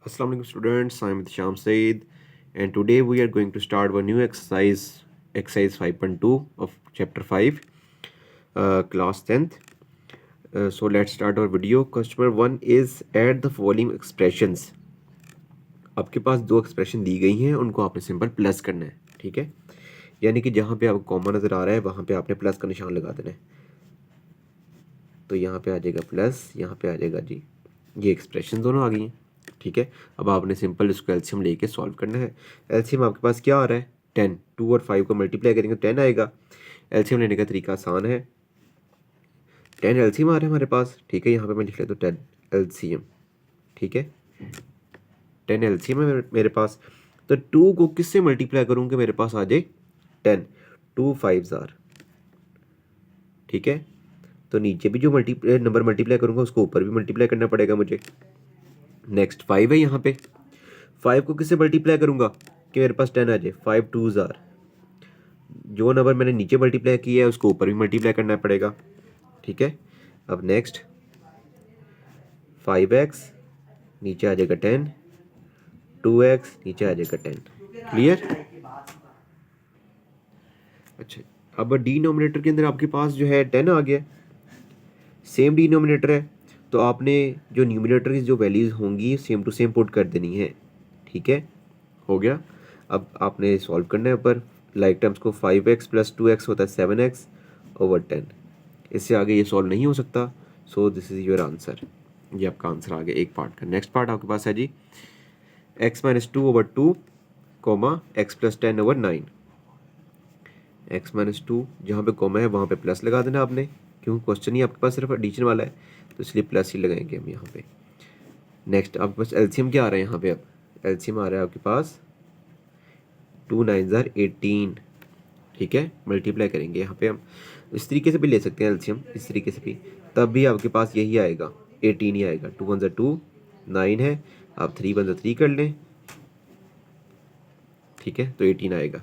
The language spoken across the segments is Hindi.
Assalamu alaikum students, I'm Sham Said and today we are going to start one new exercise 5.2 of chapter 5, class 10th. So let's start our video. Customer 1 is add the following expressions. आपके पास दो एक्सप्रेशन दी गई हैं, उनको आपने सिंपल प्लस करना है, ठीक है। यानी कि जहाँ पे आपको कॉमा नज़र आ रहा है वहाँ पे आपने प्लस का निशान लगा देना है। तो यहाँ पे आ जाएगा प्लस, यहाँ पे आ जाएगा जी, ये एक्सप्रेशन दोनों आ गई हैं, ठीक है। अब आपने सिंपल इसको एलसीएम लेके सॉल्व करना है। एलसीएम आपके पास क्या आ रहा है 10, 2 और 5 को मल्टीप्लाई करेंगे तो 10 आएगा। एलसीएम लेने का तरीका आसान है, 10 एलसीएम आ रहा है हमारे पास, ठीक है। यहाँ पे मैं लिख लेता हूँ 10 एलसीएम, ठीक है। 10 एलसीएम है मेरे पास। तो 2 को किससे मल्टीप्लाई करूँगा मेरे पास आ जाए 10, 2 5 आर, ठीक है। तो नीचे भी जो नंबर मल्टीप्लाई करूँगा उसको ऊपर भी मल्टीप्लाई करना पड़ेगा मुझे। नेक्स्ट 5 है यहाँ पे, 5 को किससे मल्टीप्लाई करूँगा कि मेरे पास 10 आ जाए, 5 2 आर। जो नंबर मैंने नीचे मल्टीप्लाई किया है उसको ऊपर भी मल्टीप्लाई करना पड़ेगा, ठीक है। अब नेक्स्ट 5x नीचे आ जाएगा 10, 2x नीचे आ जाएगा 10, क्लियर। अच्छा, अब डिनोमिनेटर के अंदर आपके पास जो है 10 आ गया, सेम डिनोमिनेटर है, तो आपने जो न्यूमिनेटर की जो वैल्यूज़ होंगी सेम टू सेम पुट कर देनी है, ठीक है। हो गया। अब आपने सॉल्व करना है ऊपर लाइक टर्म्स को, 5x प्लस 2x होता है 7x ओवर 10। इससे आगे ये सॉल्व नहीं हो सकता, सो दिस इज़ योर आंसर। ये आपका आंसर आ गया एक पार्ट का। नेक्स्ट पार्ट आपके पास है जी x minus 2 over 2 comma x plus 10 over 9। x minus 2 जहाँ पे कोमा है वहाँ पे प्लस लगा देना आपने, क्यों क्वेश्चन ही आपके पास सिर्फ एडिशन वाला है तो इसलिए प्लस ही लगाएंगे हम यहाँ पे। नेक्स्ट आपके पास एलसीएम क्या आ रहा है यहाँ पे, अब एलसीएम आ रहा है आपके पास 2 9 18, ठीक है। मल्टीप्लाई करेंगे यहाँ पे हम, इस तरीके से भी ले सकते हैं एलसीएम, इस तरीके से भी, तब भी आपके पास यही आएगा 18 ही आएगा। 2 1 2 9 है, आप 3 1 3 कर लें, ठीक है, तो 18 आएगा।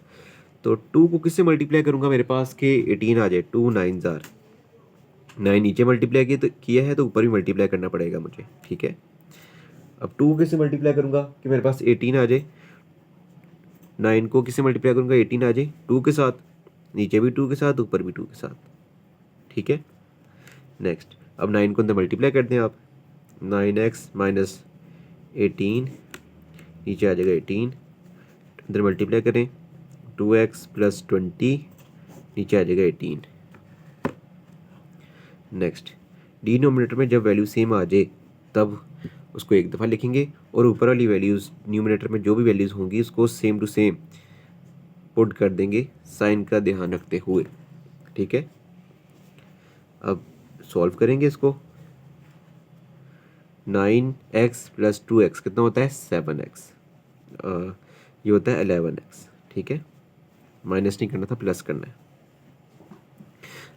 तो 2 को किससे मल्टीप्लाई करूँगा मेरे पास कि 18 आ जाए, 2 9 9 नीचे मल्टीप्लाई किया है तो ऊपर भी मल्टीप्लाई करना पड़ेगा मुझे, ठीक है। अब 2 को किससे मल्टीप्लाई करूँगा कि मेरे पास 18 आ जाए, 9 को किससे मल्टीप्लाई करूँगा 18 आ जाए 2 के साथ, नीचे भी 2 के साथ ऊपर भी 2 के साथ, ठीक है। नेक्स्ट अब 9 को अंदर मल्टीप्लाई करते हैं आप, 9x माइनस 18 नीचे आ जाएगा 18, अंदर मल्टीप्लाई करें 2x प्लस 20 नीचे आ जाएगा 18। नेक्स्ट डिनोमिनेटर में जब वैल्यू सेम आ जाए तब उसको एक दफ़ा लिखेंगे और ऊपर वाली वैल्यूज़ न्यूमिनेटर में जो भी वैल्यूज़ होंगी उसको सेम टू सेम पुट कर देंगे साइन का ध्यान रखते हुए, ठीक है। अब सॉल्व करेंगे इसको, 9x प्लस 2x कितना होता है 7x, ये होता है 11x, ठीक है। माइनस नहीं करना था, प्लस करना है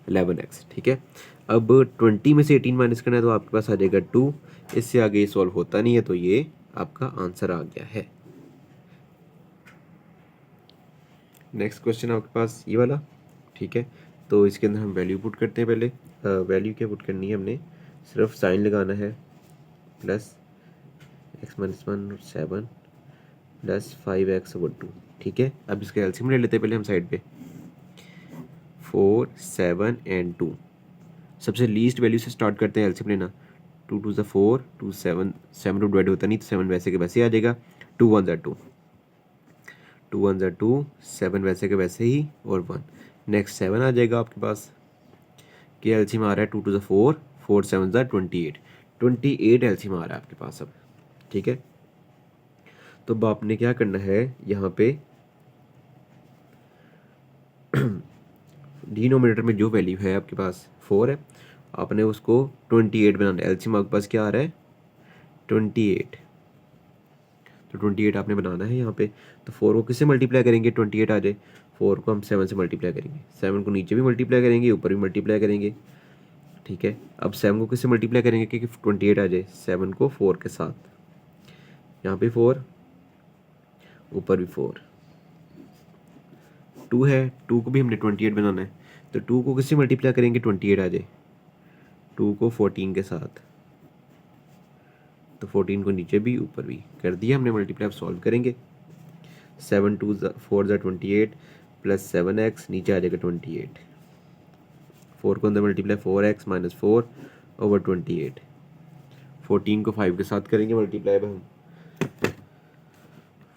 11x, ठीक है। अब 20 में से 18 माइनस करना है तो आपके पास आ जाएगा 2, इससे आगे ये सॉल्व होता नहीं है तो ये आपका आंसर आ गया है। नेक्स्ट क्वेश्चन आपके पास ये वाला, ठीक है। तो इसके अंदर हम वैल्यू पुट करते हैं पहले। वैल्यू क्या पुट करनी है हमने, सिर्फ साइन लगाना है, plus x minus 1 7 plus 5x over 2, ठीक है। अब इसका एलसीएम ले लेते हैं पहले हम साइड पे, 4 7 एंड 2। सबसे लीस्ट वैल्यू से स्टार्ट करते हैं एलसीएम लेना, 2 2 ज़ा 4, 2 7 7 टू डिवाइड होता नहीं तो 7 वैसे के वैसे ही आ जाएगा, 2 1 ज़ा 2, 2 1 ज़ा 2, 7 वैसे के वैसे ही और 1। नेक्स्ट 7 आ जाएगा आपके पास, कि एलसीएम आ रहा है 2 2 ज़ा 4, 4 7 ज़ा 28, 28 एलसीएम आ रहा है आपके पास अब, ठीक है। तो अब आपने क्या करना है यहाँ पे डिनोमिनेटर में जो वैल्यू है आपके पास 4 है, आपने उसको 28 बनाना है। एलसीएम आपके पास क्या आ रहा है 28, तो 28 आपने बनाना है यहाँ पे। तो 4 को किससे मल्टीप्लाई करेंगे 28 आ जाए, 4 को हम 7 से मल्टीप्लाई करेंगे, 7 को नीचे भी मल्टीप्लाई करेंगे ऊपर भी मल्टीप्लाई करेंगे, ठीक है। अब 7 को किससे मल्टीप्लाई करेंगे कि 28 आ जाए, 7 को 4 के साथ, यहाँ पे 4 ऊपर भी 4, 2 है, 2 को भी हमने 28 बनाना है, तो 2 को किससे मल्टीप्लाई करेंगे 28 आ जाए, 2 को 14 के साथ, तो 14 को नीचे भी ऊपर भी कर दिया हमने मल्टीप्लाई। अब सॉल्व करेंगे। 7 2 4 28 प्लस 7x नीचे आ जाएगा 28। 4 को अंदर मल्टीप्लाई 4x माइनस 4 ओवर 28। 14 को 5 के साथ करेंगे मल्टीप्लाई। अब हम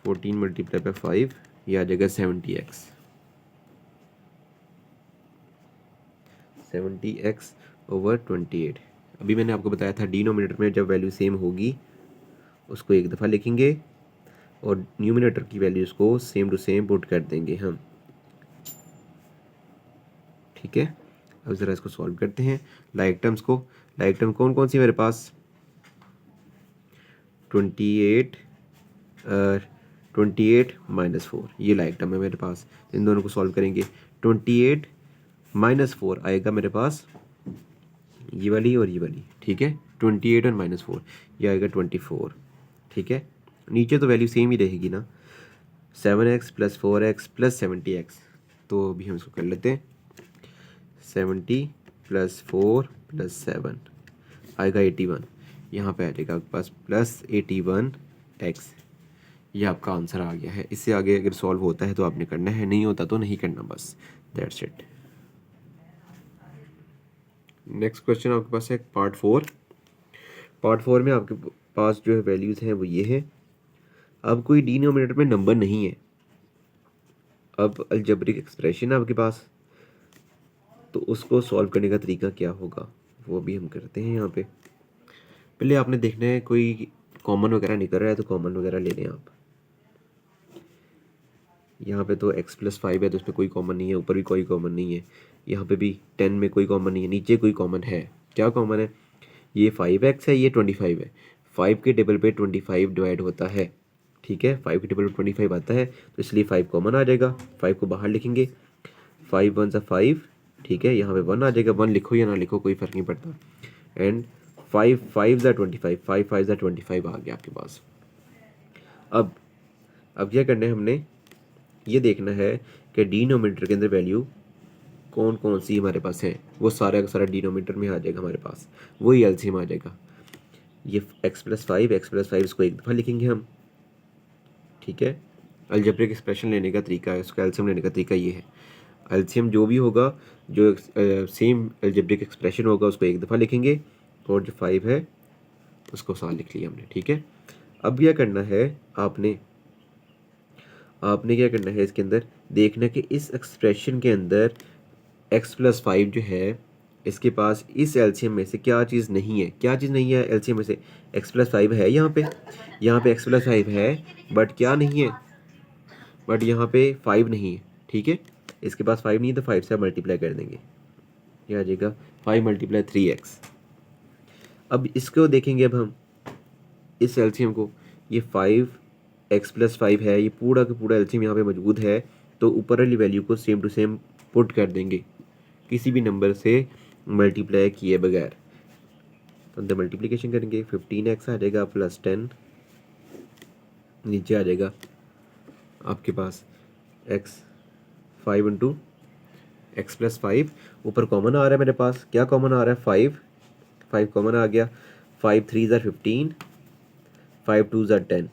14 मल्टीप्लाई बाय 5 ये आ जाएगा 70x। 70x over 28। अभी मैंने आपको बताया था डिनोमिनेटर में जब वैल्यू सेम होगी उसको एक दफ़ा लिखेंगे और न्यूमिनेटर की वैल्यूज़ को सेम टू सेम पुट कर देंगे हम। ठीक है, अब ज़रा इसको सॉल्व करते हैं लाइक टर्म्स को। लाइक टर्म कौन कौन सी मेरे पास? 28 माइनस 4 ये लाइक टर्म है मेरे पास। इन दोनों को सॉल्व करेंगे। 28 माइनस 4 आएगा मेरे पास ये वाली और ये वाली। ठीक है, 28 और माइनस 4 ये आएगा 24। ठीक है, नीचे तो वैल्यू सेम ही रहेगी ना, 7x plus 4x plus 70x। तो अभी हम इसको कर लेते हैं। 70 प्लस 4 प्लस 7 आएगा 81। यहाँ पे आ जाएगा आपके पास प्लस 81x। ये आपका आंसर आ गया है। इससे आगे अगर सॉल्व होता है तो आपने करना है, नहीं होता तो नहीं करना, बस दैट्स इट। नेक्स्ट क्वेश्चन आपके पास है पार्ट 4। पार्ट 4 में आपके पास जो है वैल्यूज़ हैं वो ये है। अब कोई डिनोमिनेटर में नंबर नहीं है, अब अलजेब्रिक एक्सप्रेशन है आपके पास, तो उसको सॉल्व करने का तरीका क्या होगा वो भी हम करते हैं। यहाँ पे पहले आपने देखना है कोई कॉमन वगैरह निकल रहा है तो कॉमन वगैरह ले लें आप। यहाँ पे तो x प्लस 5 है तो उस पर कोई कॉमन नहीं है, ऊपर भी कोई कॉमन नहीं है, यहाँ पे भी 10 में कोई कॉमन नहीं है, नीचे कोई कॉमन है। क्या कॉमन है? ये 5x है, ये 25 है। 5 के टेबल पे 25 डिवाइड होता है। ठीक है, 5 के टेबल पे 25 आता है तो इसलिए 5 कॉमन आ जाएगा। 5 को बाहर लिखेंगे, 5 1 5। ठीक है, यहाँ पे 1 आ जाएगा। 1 लिखो या ना लिखो कोई फ़र्क नहीं पड़ता। एंड 5 5 25, 5 5 25 आ गया आपके पास। अब क्या करना है हमने, ये देखना है कि डिनोमिनेटर के अंदर वैल्यू कौन कौन सी हमारे पास है। वो सारा का सारा डिनोमिनेटर में आ जाएगा हमारे पास, वही एलसीएम आ जाएगा। ये x प्लस 5 इसको एक दफ़ा लिखेंगे हम। ठीक है, अलजेब्रिक एक्सप्रेशन लेने का तरीका है, उसका एलसीएम लेने का तरीका ये है। एलसीएम जो भी होगा, जो सेम अलजेब्रिक एक्सप्रेशन होगा उसको एक दफ़ा लिखेंगे और जो 5 है उसको साथ लिख लिया हमने। ठीक है, अब क्या करना है आपने क्या करना है, इसके अंदर देखना कि इस एक्सप्रेशन के अंदर x प्लस 5 जो है इसके पास इस एलसीएम में से क्या चीज़ नहीं है। क्या चीज़ नहीं है एलसीएम में से? x प्लस 5 है यहाँ पे x प्लस 5 है, बट क्या नहीं है, बट यहाँ पे 5 नहीं है। ठीक है, इसके पास 5 नहीं है तो 5 से मल्टीप्लाई कर देंगे, यह आ जाएगा 5 मल्टीप्लाई 3x। अब इसको देखेंगे, अब हम इस एलसीएम को, ये 5x प्लस 5 है, ये पूरा का पूरा एलसीएम यहाँ पे मौजूद है, तो ऊपर वाली वैल्यू को सेम टू सेम पुट कर देंगे किसी भी नंबर से मल्टीप्लाई किए बगैर। तो अंदर मल्टीप्लिकेशन करेंगे, 15x आ जाएगा प्लस 10, नीचे आ जाएगा आपके पास x 5 इंटू x प्लस 5। ऊपर कॉमन आ रहा है मेरे पास, क्या कॉमन आ रहा है? 5 कॉमन आ गया। 5 3 ज़ा 15, 5 2 ज़ा 10,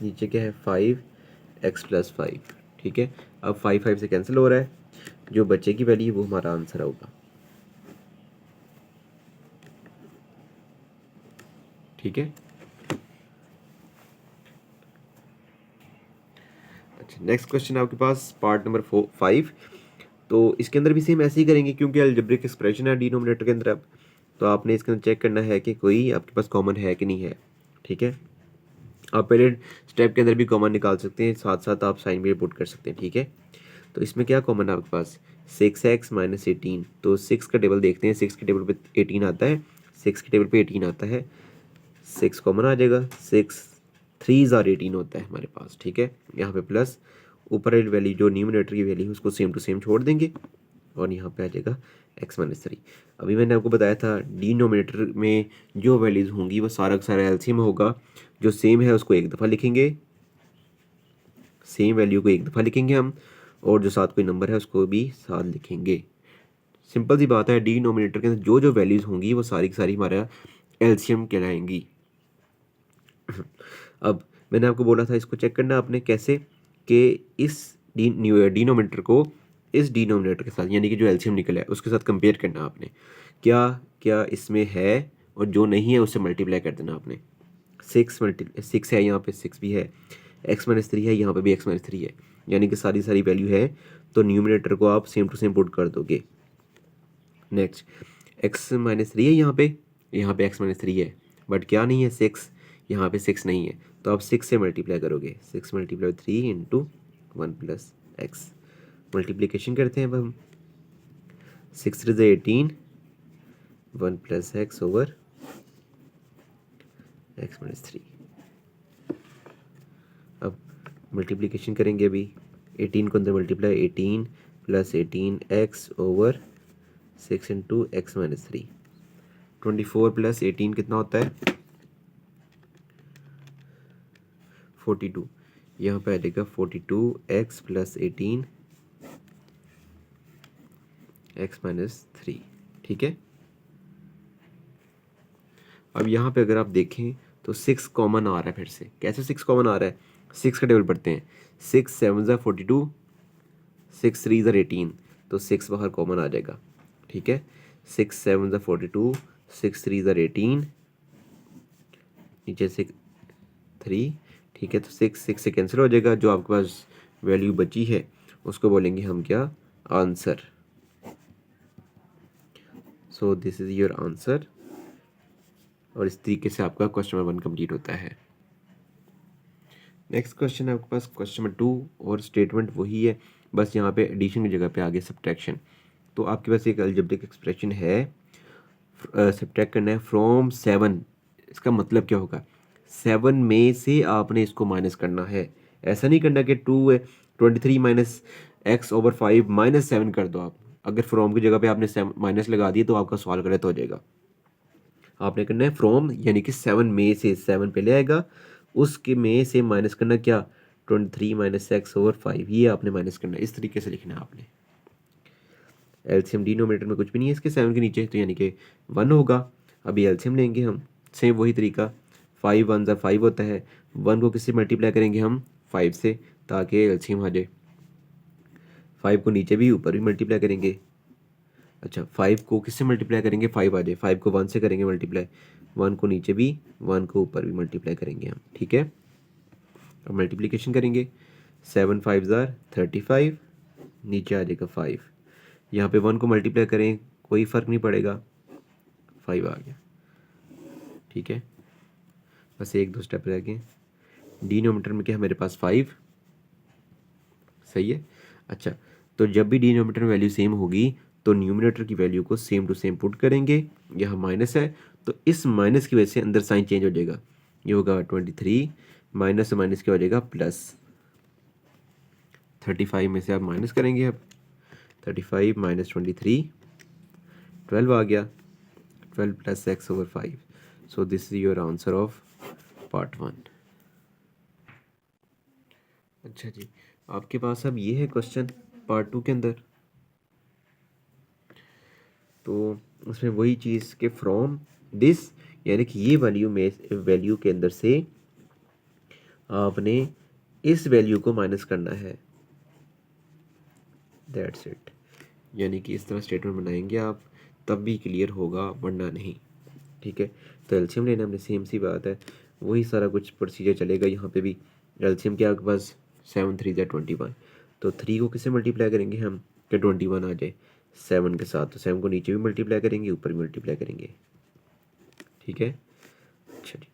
नीचे क्या है 5x प्लस 5। ठीक है, अब 5 5 से कैंसिल हो रहा है, जो बच्चे की वैल्यू वो हमारा आंसर होगा। ठीक है, अच्छा नेक्स्ट क्वेश्चन आपके पास पार्ट नंबर 5। तो इसके अंदर भी सेम ऐसे ही करेंगे क्योंकि अलजेब्रिक एक्सप्रेशन है डिनोमिनेटर के अंदर। अब तो आपने इसके अंदर चेक करना है कि कोई आपके पास कॉमन है कि नहीं है। ठीक है, आप पहले स्टेप के अंदर भी कॉमन निकाल सकते हैं, साथ साथ आप साइन भी पुट कर सकते हैं। ठीक है, तो इसमें क्या कॉमन है आपके पास? 6x minus 18। तो 6 का टेबल देखते हैं, 6 के टेबल पे 18 आता है, 6 के टेबल पे 18 आता है, 6 कॉमन आ जाएगा। 6 3 ज़ार 18 होता है हमारे पास। ठीक है, यहाँ पे प्लस ऊपर वाली वैल्यू जो न्यूमरेटर की वैल्यू है उसको सेम टू सेम छोड़ देंगे और यहाँ पे आ जाएगा x माइनस 3। अभी मैंने आपको बताया था डिनोमिनेटर में जो वैल्यूज़ होंगी वो सारा का सारा एलसीएम होगा। जो सेम है उसको एक दफ़ा लिखेंगे, सेम वैल्यू को एक दफ़ा लिखेंगे हम, और जो साथ कोई नंबर है उसको भी साथ लिखेंगे। सिंपल सी बात है, डिनोमिनेटर के अंदर जो जो वैल्यूज़ होंगी वो सारी की सारी हमारा एलसीएम कहलाएंगी। अब मैंने आपको बोला था इसको चेक करना आपने कैसे, कि इस डिनोमिनेटर को इस डिनोमिनेटर के साथ, यानी कि जो एलसीएम निकला है उसके साथ कंपेयर करना आपने, क्या क्या इसमें है और जो नहीं है उससे मल्टीप्लाई कर देना आपने। 6 है, यहाँ पे 6 भी है, x-3 है, यहाँ पे भी x-3 है, यानी कि सारी सारी वैल्यू है, तो न्यूमिनेटर को आप सेम टू सेम पुट कर दोगे। नेक्स्ट x-3 है, यहाँ पे x-3 है, बट क्या नहीं है 6, यहाँ पे 6 नहीं है, तो आप 6 से मल्टीप्लाई करोगे, 6 multiply 3 into 1 plus x. Multiplication करते हैं अब हम, 6 3 18, 1 प्लस एक्स ओवर x-3। अब मल्टीप्लिकेशन करेंगे अभी, 18 को अंदर multiply, 18 plus 18x over 6 into x-3। 24 plus 18 कितना होता है 42, यहाँ पे आ जाएगा 42x प्लस 18 x-3। ठीक है, अब यहाँ पे अगर आप देखें तो 6 कॉमन आ रहा है, फिर से कैसे 6 कॉमन आ रहा है, 6 का टेबल पढ़ते हैं, 6 7 ज़ा 42, 6 3 ज़ा 18, तो 6 बाहर कॉमन आ जाएगा। ठीक है, 6 7 ज़ा 42, 6 3 ज़ा 18, नीचे से 3। ठीक है, तो 6 से कैंसिल हो जाएगा, जो आपके पास वैल्यू बची है उसको बोलेंगे हम क्या, answer. So this is your answer, और इस तरीके से आपका क्वेश्चन नंबर 1 कंप्लीट होता है। नेक्स्ट क्वेश्चन है आपके पास क्वेश्चन नंबर 2, और स्टेटमेंट वही है, बस यहाँ पे एडिशन की जगह पे आगे सब्ट्रैक्शन। तो आपके पास एक अलजेब्रिक एक्सप्रेशन है, सब्ट्रैक्ट करना है फ्रॉम 7। इसका मतलब क्या होगा, 7 में से आपने इसको माइनस करना है, ऐसा नहीं करना कि 2 है 23 माइनस एक्स ओवर 5 माइनस 7 कर दो आप। अगर फ्रॉम की जगह पे आपने माइनस लगा दिए तो आपका सवाल गलत हो जाएगा। आपने करना है फ्रॉम, यानी कि 7 में से, 7 पहले आएगा, उसके में से माइनस करना क्या, 23 माइनस एक्स ओवर 5, ये आपने माइनस करना है, इस तरीके से लिखना है आपने। एलसीएम डिनोमिनेटर में कुछ भी नहीं है इसके 7 के नीचे, तो यानी कि 1 होगा। अभी एलसीएम लेंगे हम, सेम वही तरीका, 5 1 ज़ा 5 होता है, 1 को किससे मल्टीप्लाई करेंगे हम, 5 से, ताकि एलसीएम आ जाए। 5 को नीचे भी ऊपर भी मल्टीप्लाई करेंगे, अच्छा 5 को किससे मल्टीप्लाई करेंगे, 5 आ जाए, 5 को 1 से करेंगे मल्टीप्लाई, 1 को नीचे भी 1 को ऊपर भी मल्टीप्लाई करेंगे हम। ठीक है, अब मल्टीप्लिकेशन करेंगे, 7 5 ज़ार 35, नीचे आ जाएगा 5, यहाँ पे 1 को मल्टीप्लाई करें कोई फ़र्क नहीं पड़ेगा, 5 आ गया। ठीक है, बस 1 2 स्टेप रह गए। डिनोमिनेटर में क्या है मेरे पास 5, सही है। अच्छा, तो जब भी डिनोमिनेटर में वैल्यू सेम होगी तो न्यूमिनेटर की वैल्यू को सेम टू सेम पुट करेंगे। यहाँ माइनस है तो इस माइनस की वजह से अंदर साइन चेंज हो जाएगा, ये होगा 23, माइनस से माइनस क्या हो जाएगा प्लस, 35 में से आप माइनस करेंगे, अब 35 माइनस 23, 12 आ गया, 12 plus x over 5। So this is your answer of part 1। अच्छा जी, आपके पास अब ये है क्वेश्चन पार्ट 2 के अंदर, तो उसमें वही चीज़ के फ्रॉम दिस, यानी कि ये वैल्यू के अंदर से आपने इस वैल्यू को माइनस करना है, दैट्स इट। यानी कि इस तरह स्टेटमेंट बनाएंगे आप, तब भी क्लियर होगा, वरना नहीं। ठीक है, तो एलसीएम लेना हमने, सेम सी बात है, वही सारा कुछ प्रोसीजर चलेगा यहाँ पे भी। एलसीएम क्या आपके पास, 7 3 ज़ा 21, तो 3 को किससे मल्टीप्लाई करेंगे हम कि 21 आ जाए 7 के साथ, तो 7 को नीचे भी मल्टीप्लाई करेंगे, ऊपर भी मल्टीप्लाई करेंगे। ठीक है, अच्छा जी,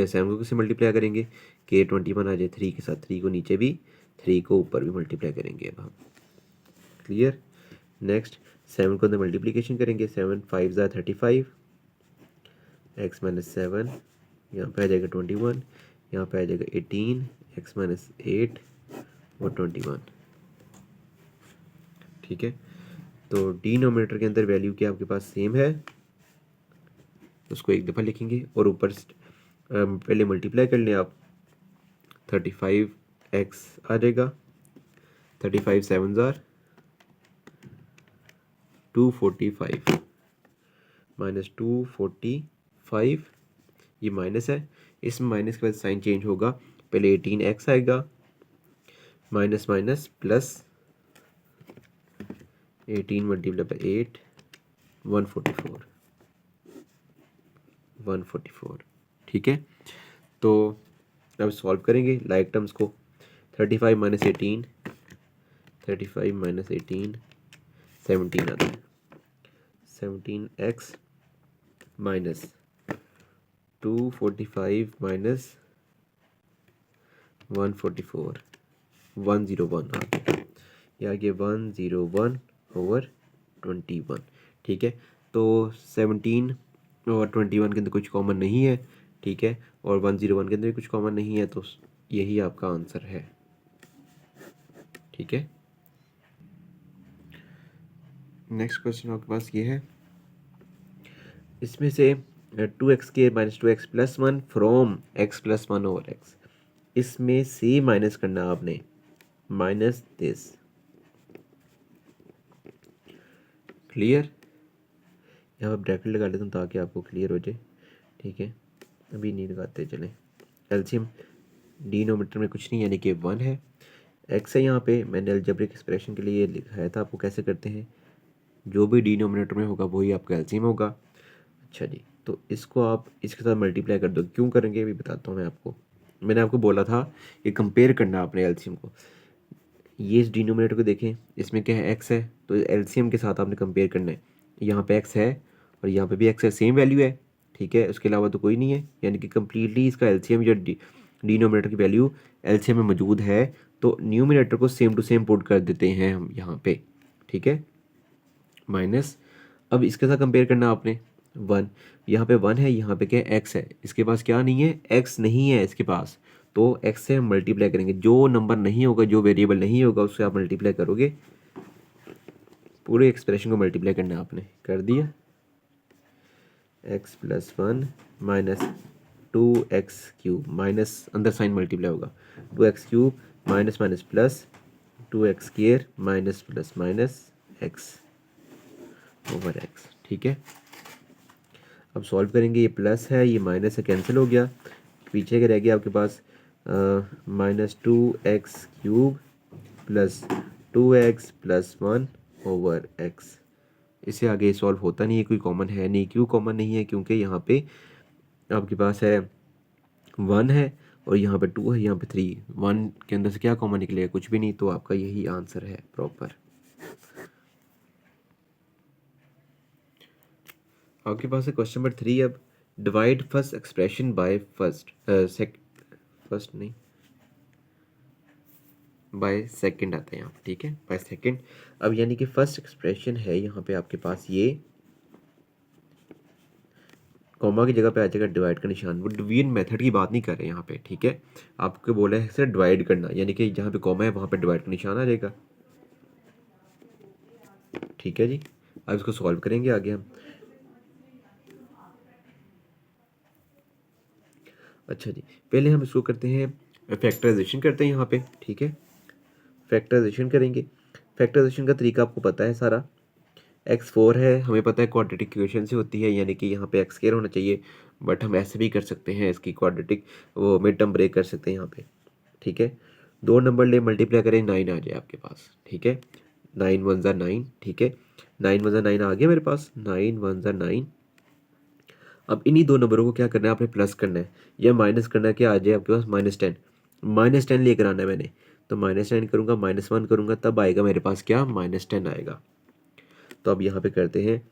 7 को किससे मल्टीप्लाई करेंगे कि 21 आ जाए 3 के साथ, 3 को नीचे भी, 3 को ऊपर भी मल्टीप्लाई करेंगे। अब हम क्लियर। नेक्स्ट 7 को अंदर मल्टीप्लिकेशन करेंगे, 7 5 ज़ा 35, एक्स माइनस 7, यहाँ पे आ जाएगा 21, यहाँ पे आ जाएगा 18, एक्स माइनस 8 और 21। ठीक है, तो डिनोमिनेटर के अंदर वैल्यू क्या आपके पास सेम है, उसको एक दफ़ा लिखेंगे, और ऊपर पहले मल्टीप्लाई कर लें आप, 35x आ जाएगा, 35 7 ज़ार 245, -245, ये माइनस है, इसमें माइनस के बाद साइन चेंज होगा, पहले 18x आएगा, minus minus plus 18 multiply by 8, 144, ठीक है। तो अब सॉल्व करेंगे लाइक टर्म्स को। 35 माइनस 18, 35 माइनस 18 17 आता है, 17x माइनस 245 माइनस 144, 101 आ गया, ये आ गया 101/21, ठीक है। तो 17 और 21 के अंदर कुछ कॉमन नहीं है, ठीक है, और 101 के अंदर भी कुछ कॉमन नहीं है, तो यही आपका आंसर है, ठीक है। नेक्स्ट क्वेश्चन आपके पास ये है, इसमें से 2x² minus 2x plus 1 from x plus 1 over x, इसमें से माइनस करना आपने माइनस दिस, क्लियर। यहाँ पर ब्रैकेट लगा लेता हूँ ताकि आपको क्लियर हो जाए, ठीक है, अभी नहीं लगाते चलें। एलसीएम डिनोमिनेटर में कुछ नहीं यानी कि 1 है, x है, यहाँ पे मैंने अलजेब्रिक एक्सप्रेशन के लिए लिखाया था आपको कैसे करते हैं, जो भी डिनोमिनेटर में होगा वही आपका एलसीएम होगा। अच्छा जी, तो इसको आप इसके साथ मल्टीप्लाई कर दो, क्यों करेंगे अभी बताता हूँ मैं आपको। मैंने आपको बोला था ये कंपेयर करना आपने एलसीएम को, ये इस डिनोमिनेटर को देखें, इसमें क्या है x है, तो एलसीएम के साथ आपने कंपेयर करना है, यहाँ पे x है और यहाँ पे भी x है, सेम वैल्यू है, ठीक है, उसके अलावा तो कोई नहीं है, यानी कि कम्प्लीटली इसका एलसीएम या डिनोमिनेटर की वैल्यू एलसीएम में मौजूद है, तो न्यूमिनेटर को सेम टू सेम पुट कर देते हैं हम यहाँ पे, ठीक है, माइनस। अब इसके साथ कंपेयर करना आपने 1, यहाँ पे 1 है, यहाँ पे क्या है x है, इसके पास क्या नहीं है, x नहीं है इसके पास, तो x से हम मल्टीप्लाई करेंगे, जो नंबर नहीं होगा, जो वेरिएबल नहीं होगा उससे आप मल्टीप्लाई करोगे, पूरे एक्सप्रेशन को मल्टीप्लाई करना आपने, कर दिया, x plus 1 minus 2x³ minus अंदर साइन मल्टीप्लाई होगा, 2x³ minus minus plus 2x² minus plus minus x over x, ठीक है। अब सॉल्व करेंगे, ये प्लस है ये माइनस है, कैंसिल हो गया, पीछे क्या रह गया आपके पास, -2x³ plus 2x plus 1 over x, इससे आगे सॉल्व होता नहीं है, कोई कॉमन है नहीं, क्यों कॉमन नहीं है, क्योंकि यहाँ पे आपके पास है 1 है और यहाँ पे 2 है, यहाँ पे 3, 1 के अंदर से क्या कॉमन निकलेगा, कुछ भी नहीं, तो आपका यही आंसर है प्रॉपर। आपके पास है क्वेश्चन नंबर 3, अब divide first expression by first नहीं बाय सेकंड आता है यहाँ पे, ठीक है, बाय सेकंड। अब यानी कि फर्स्ट एक्सप्रेशन है यहाँ पे आपके पास, ये कॉमा की जगह पे आ जाएगा डिवाइड का निशान, वो डिवीजन मेथड की बात नहीं कर रहे यहाँ पे, ठीक है, आपको बोला है सिर्फ डिवाइड करना, यानी कि जहाँ पे कॉमा है वहाँ पे डिवाइड का निशान आ जाएगा, ठीक है जी। अब इसको सॉल्व करेंगे आगे हम। अच्छा जी, पहले हम इसको करते हैं फैक्टराइजेशन करते हैं यहाँ पे, ठीक है, फैक्टराइजेशन करेंगे। फैक्टराइजेशन का तरीका आपको पता है सारा, x4 है, हमें पता है क्वाड्रेटिक इक्वेशन से होती है, यानी कि यहाँ पे x² होना चाहिए, बट हम ऐसे भी कर सकते हैं, इसकी क्वाड्रेटिक वो मिड टर्म ब्रेक कर सकते हैं यहाँ पे, ठीक है। 2 नंबर ले मल्टीप्लाई करें, 9 आ जाए आपके पास, ठीक है, 9 1 ज़ा 9, ठीक है, 9 1 ज़ा 9 आ गया मेरे पास, 9 1 ज़ा 9। अब इन्हीं दो नंबरों को क्या करना है आपने, प्लस करना है या माइनस करना है, क्या आ जाए आपके पास, -10 लेकर आना है मैंने, तो -10 करूँगा, -1 करूँगा, तब आएगा मेरे पास क्या, -10 आएगा। तो अब यहाँ पे करते हैं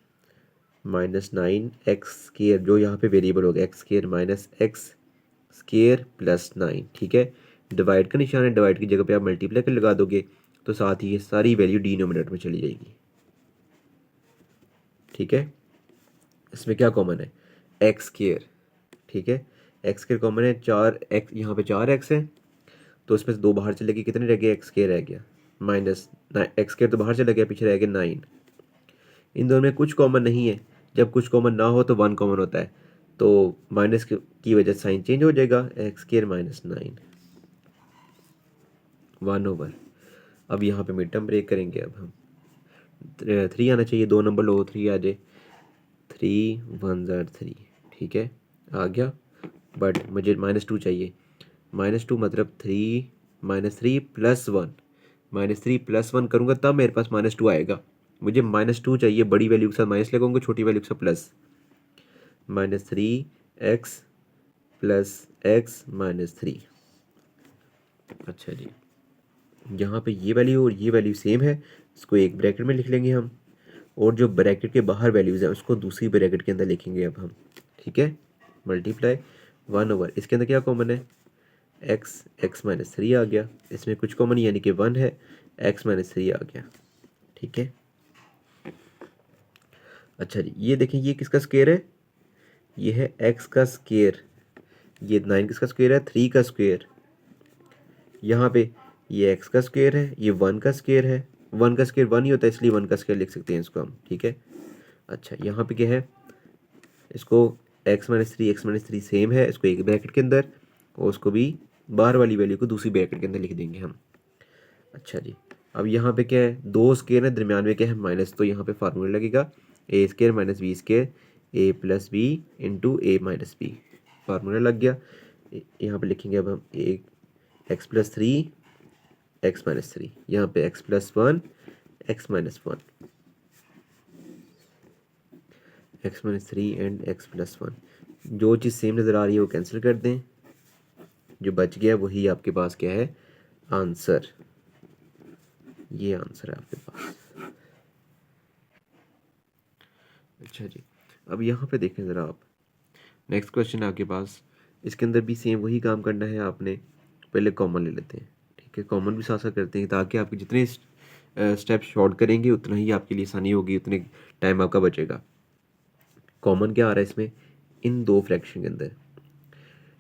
-9x², जो यहाँ पे वेरिएबल होगा x² माइनस x² प्लस 9, ठीक है, डिवाइड का निशान है, डिवाइड की जगह पे आप मल्टीप्लाई कर लगा दोगे, तो साथ ही ये सारी वैल्यू डिनोमिनेटर में चली जाएगी, ठीक है। इसमें क्या कॉमन है, x², ठीक है, x² कॉमन है, 4x, यहाँ पे 4x है, तो इसमें से 2 बाहर चले गए, कितने रह गए, x² रह गया, माइनस x² तो बाहर चला गया, पीछे रह गया 9, इन दोनों में कुछ कॉमन नहीं है, जब कुछ कॉमन ना हो तो 1 कॉमन होता है, तो माइनस की वजह से साइन चेंज हो जाएगा, x² माइनस 9 1 ओवर। अब यहाँ पे मिड टर्म ब्रेक करेंगे, अब हम 3 आना चाहिए, 2 नंबर लो 3 आ जाए, 1 ज़ार 3, ठीक है आ गया। बट मुझे -2 चाहिए। -2 मतलब 3 -3 + 1, -3 + 1 करूँगा तब मेरे पास -2 आएगा। मुझे -2 चाहिए, बड़ी वैल्यू के साथ माइनस लगाऊंगा, छोटी वैल्यू के साथ प्लस। -3x + x - 3। अच्छा जी, यहाँ पे ये वैल्यू और ये वैल्यू सेम है, इसको एक ब्रैकेट में लिख लेंगे हम, और जो ब्रैकेट के बाहर वैल्यूज़ है उसको दूसरी ब्रैकेट के अंदर लिखेंगे अब हम, ठीक है। मल्टीप्लाई 1/, इसके अंदर क्या कॉमन है, x - 3 आ गया, इसमें कुछ कॉमन यानी कि 1 है, x - 3 आ गया, ठीक है। अच्छा जी, ये देखें ये किसका स्क्वायर है, ये है x का स्क्वायर, ये 9 किसका स्क्वायर है, 3 का स्क्वायर। यहाँ पे ये x का स्क्वायर है, ये 1 का स्क्वायर है, 1 का स्क्वायर 1 ही होता है इसलिए 1 का स्क्वायर लिख सकते हैं इसको हम, ठीक है। अच्छा यहाँ पे क्या है, इसको x - 3 x - 3 सेम है, इसको एक ब्रैकेट के अंदर, और उसको भी बाहर वाली वैल्यू को दूसरी ब्रैकेट के अंदर लिख देंगे हम। अच्छा जी, अब यहाँ पे क्या है, दो स्क्वायर है, दरमियान में क्या है माइनस, तो यहाँ पे फार्मूला लगेगा a² - b² a + b × a - b, formula लग गया। यहाँ पे लिखेंगे अब हम x + 3 x - 3, यहाँ पे x + 1 x - 1, x - 3 and x + 1। जो चीज़ सेम नज़र आ रही है वो कैंसिल कर दें, जो बच गया वही आपके पास क्या है आंसर, ये आंसर है आपके पास। अच्छा जी, अब यहाँ पे देखें ज़रा आप, नेक्स्ट क्वेश्चन आपके पास, इसके अंदर भी सेम वही काम करना है आपने। पहले कॉमन ले लेते हैं, ठीक है, कॉमन भी साथ साथ करते हैं ताकि आपके जितने स्टेप शॉर्ट करेंगे उतना ही आपके लिए आसानी होगी, उतने टाइम आपका बचेगा। कॉमन क्या आ रहा है इसमें, इन दो फ्रैक्शन के अंदर,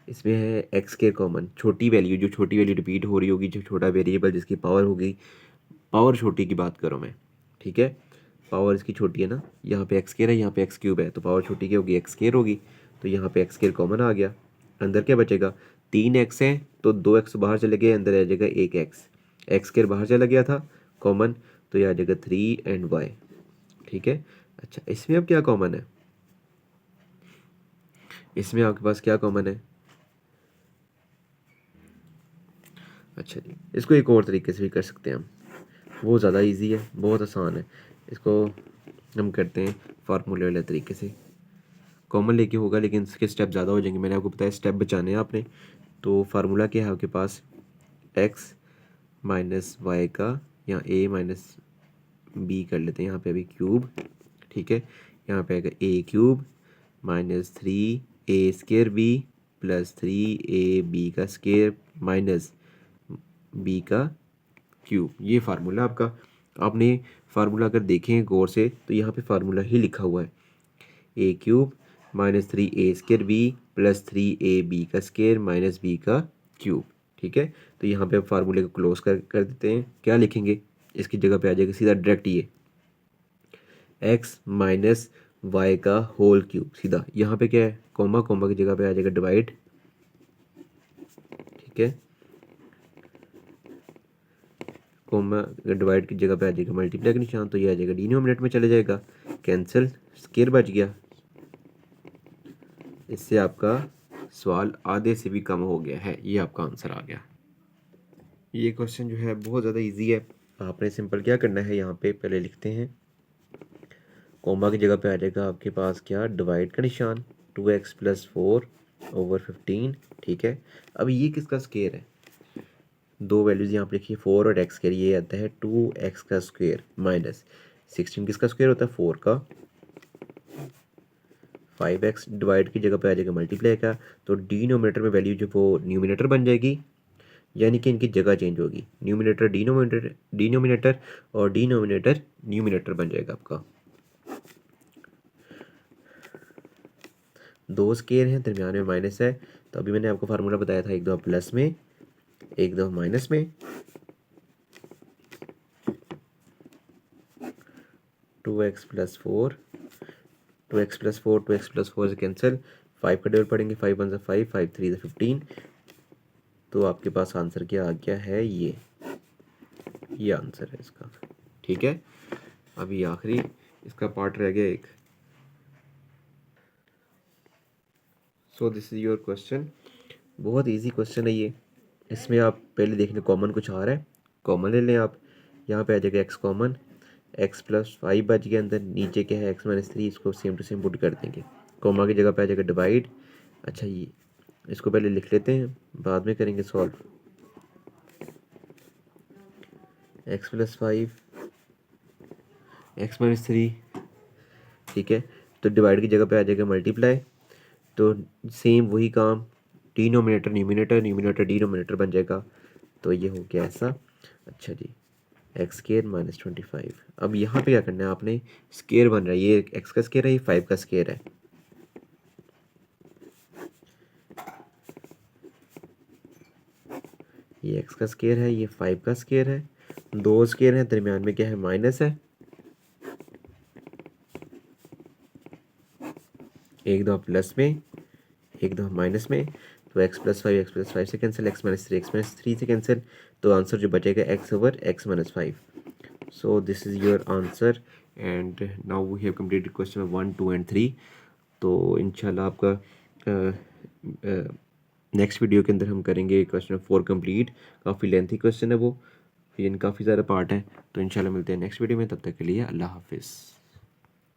इसमें है x² कॉमन, छोटी वैल्यू, जो छोटी वैल्यू रिपीट हो रही होगी, जो छोटा वेरिएबल जिसकी पावर होगी, पावर छोटी की बात करूँ मैं, ठीक है, पावर इसकी छोटी है ना, यहाँ पे x² है, यहाँ पे x³ है, तो पावर छोटी क्या होगी x² होगी, तो यहाँ पे x² कॉमन आ गया। अंदर क्या बचेगा, 3x है तो 2x बाहर चले गए, अंदर आ जाएगा 1x, x² बाहर चला गया था कॉमन, तो यह आ जाएगा 3 एंड y, ठीक है। अच्छा इसमें अब क्या कॉमन है, इसमें आपके पास क्या कॉमन है, अच्छा जी इसको एक और तरीके से भी कर सकते हैं हम, वो ज़्यादा इजी है, बहुत आसान है। इसको हम करते हैं फार्मूले वाले तरीके से, कॉमन लेके होगा लेकिन इसके स्टेप ज़्यादा हो जाएंगे, मैंने आपको बताया स्टेप बचाने हैं आपने। तो फार्मूला क्या है आपके पास, x - y का, यहाँ a - b कर लेते हैं, यहाँ पे अभी क्यूब, ठीक है, यहाँ पे आएगा a³ - 3a² b + 3ab का स्क्वायर माइनस b का क्यूब, ये फार्मूला आपका। आपने फार्मूला अगर देखें गौर से तो यहाँ पे फार्मूला ही लिखा हुआ है, a³ - 3a² b + 3ab का स्क्वायर माइनस b का क्यूब, ठीक है। तो यहाँ पे आप फार्मूले को क्लोज कर देते हैं, क्या लिखेंगे, इसकी जगह पे आ जाएगा सीधा डायरेक्ट ये x - y का होल क्यूब, सीधा यहाँ पे क्या है कॉमा, कॉमा की जगह पे आ जाएगा डिवाइड, ठीक है, कॉमा डिवाइड की जगह पे आ जाएगा मल्टीप्लाई का निशान, तो ये आ जाएगा डिनोमिनेटर में चले जाएगा, कैंसिल, स्क्वायर बच गया। इससे आपका सवाल आधे से भी कम हो गया है, ये आपका आंसर आ गया। ये क्वेश्चन जो है बहुत ज़्यादा इजी है, आपने सिंपल क्या करना है, यहाँ पे पहले लिखते हैं, कोमा की जगह पे आ जाएगा आपके पास क्या, डिवाइड का निशान, 2x + 4/15, ठीक है। अब ये किसका स्क्वायर है, दो वैल्यूज़ यहाँ पे लिखिए 4 और x के लिए आता है 2x का स्क्वायर माइनस 16 किसका स्क्वायर होता है 4 का, 5x डिवाइड की जगह पे आ जाएगा मल्टीप्लाई का, तो डिनोमिनेटर में वैल्यू जो वो न्यूमिनेटर बन जाएगी, यानी कि इनकी जगह चेंज होगी, न्यूमिनेटर डिनोमिनेटर और डिनोमिनेटर न्यूमिनेटर बन जाएगा आपका। दो स्क्वायर हैं, दरमियान में माइनस है, तो अभी मैंने आपको फार्मूला बताया था, एक दो प्लस में एक दो माइनस में, 2x + 4 2x + 4 2x + 4 से कैंसिल, 5 का टेबल पढ़ेंगे, 5 1 5 5 3 15, तो आपके पास आंसर क्या आ गया है, ये आंसर है इसका, ठीक है। अभी आखिरी इसका पार्ट रह गया एक, सो दिस इज़ योर क्वेश्चन। बहुत इजी क्वेश्चन है ये। इसमें आप पहले देख लें कॉमन कुछ आ रहा है, कॉमन ले लें आप। यहाँ पे आ जाएगा x common, x plus five बच गया अंदर, नीचे क्या है एक्स माइनस थ्री, इसको सेम टू सेम पुट कर देंगे। कॉमा की जगह पे आ जाएगा डिवाइड। अच्छा ये इसको पहले लिख लेते हैं, बाद में करेंगे solve. X plus five, x minus three, ठीक है। तो डिवाइड की जगह पे आ जाएगा मल्टीप्लाई। तो सेम वही काम, डिनोमिनेटर न्यूमिनेटर, न्यूमिनेटर डिनोमिनेटर बन जाएगा। तो ये हो गया ऐसा। अच्छा जी, एक्स स्केयर माइनस 25। अब यहाँ पे क्या करना है आपने, स्केयर बन रहा है, ये एक्स का स्केयर है, ये 5 का स्केयर है। ये एक्स का स्केयर है, ये 5 का स्केयर है, दो स्केयर है, दरमियान में क्या है माइनस है, एक दो प्लस में, एक दो माइनस में। तो एक्स प्लस फाइव से कैंसिल, एक्स माइनस थ्री से कैंसिल। तो आंसर जो बचेगा x over x minus five. So this is your answer. And now we have completed question 1, 2 and 3। तो इंशाल्लाह आपका नेक्स्ट वीडियो के अंदर हम करेंगे क्वेश्चन 4 कंप्लीट। काफ़ी लेंथी क्वेश्चन है वो, यानी काफ़ी ज़्यादा पार्ट है। तो इंशाल्लाह मिलते हैं नेक्स्ट वीडियो में, तब तक के लिए अल्लाह हाफिज़।